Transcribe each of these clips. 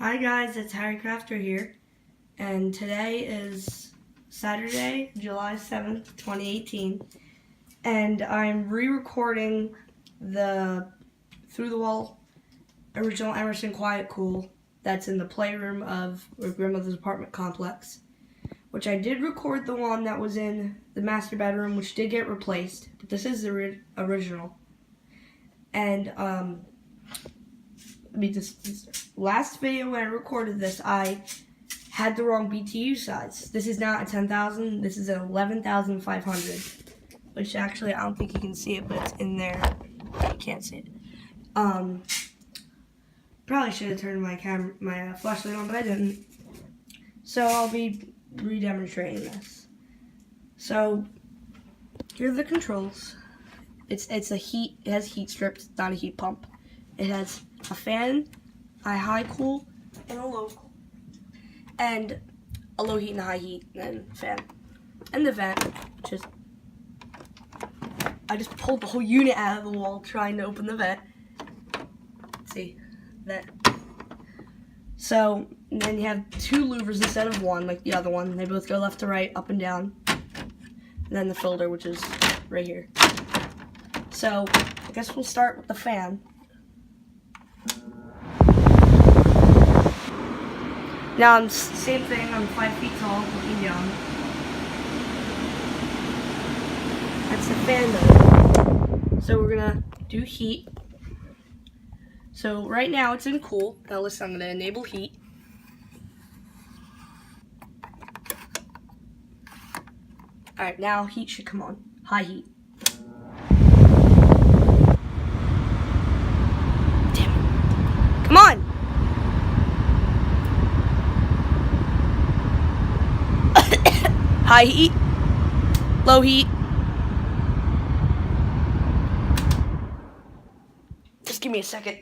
Hi guys, it's Harry Crafter here, and today is Saturday, July 7th, 2018, and I'm re-recording the Through the Wall original Emerson Quite Kool that's in the playroom of our grandmother's apartment complex, which I did record the one that was in the master bedroom, which did get replaced, but this is the original. And last video when I recorded this, I had the wrong BTU size. This is not a 10,000, this is an 11,500, which actually I don't think you can see it, but it's in there. You can't see it. Probably should have turned my flashlight on, but I didn't. So I'll be re-demonstrating this. So here are the controls. It has heat strips, not a heat pump. It has a fan, a high cool, and a low cool. And a low heat and a high heat, and a fan. And the vent, which is, I just pulled the whole unit out of the wall trying to open the vent. Let's see, vent. So, and then you have two louvers instead of one, like the other one. They both go left to right, up and down. And then the filter, which is right here. So, I guess we'll start with the fan. Now, same thing, I'm 5 feet tall, looking down. That's the fan mode. So we're gonna do heat. So right now it's in cool. Now listen, I'm gonna enable heat. Alright, now heat should come on. High heat. Damn it. Come on! High heat, low heat. Just give me a second.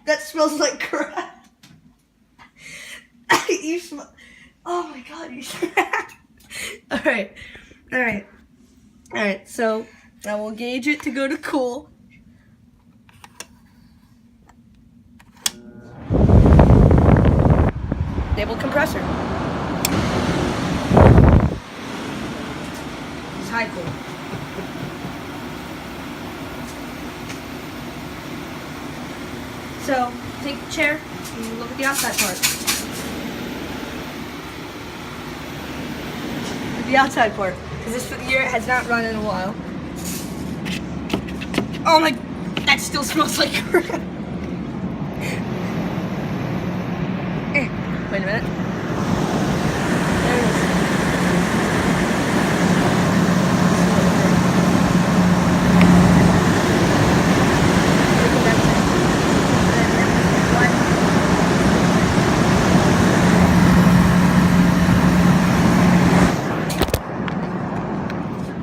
That smells like crap. You smell. Oh my god, you smell. Alright. So now we'll gauge it to go to cool. Enable compressor. High cool. So, take the chair and look at the outside part. The outside part, because this year has not run in a while. Oh my, that still smells like crap. Wait a minute. There it is.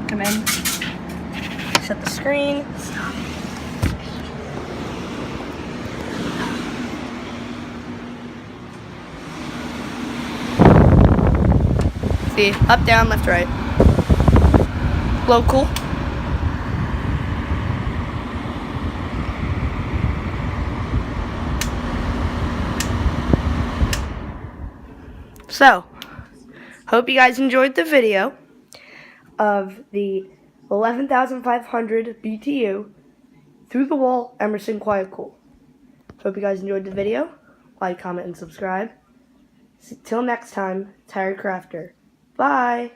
Come in, set the screen, stop. See, up, down, left, right. Low, cool. So, hope you guys enjoyed the video of the 11,500 BTU Through the Wall Emerson Quite Kool. Hope you guys enjoyed the video. Like, comment, and subscribe. Till next time, it's Harry Crafter. Bye!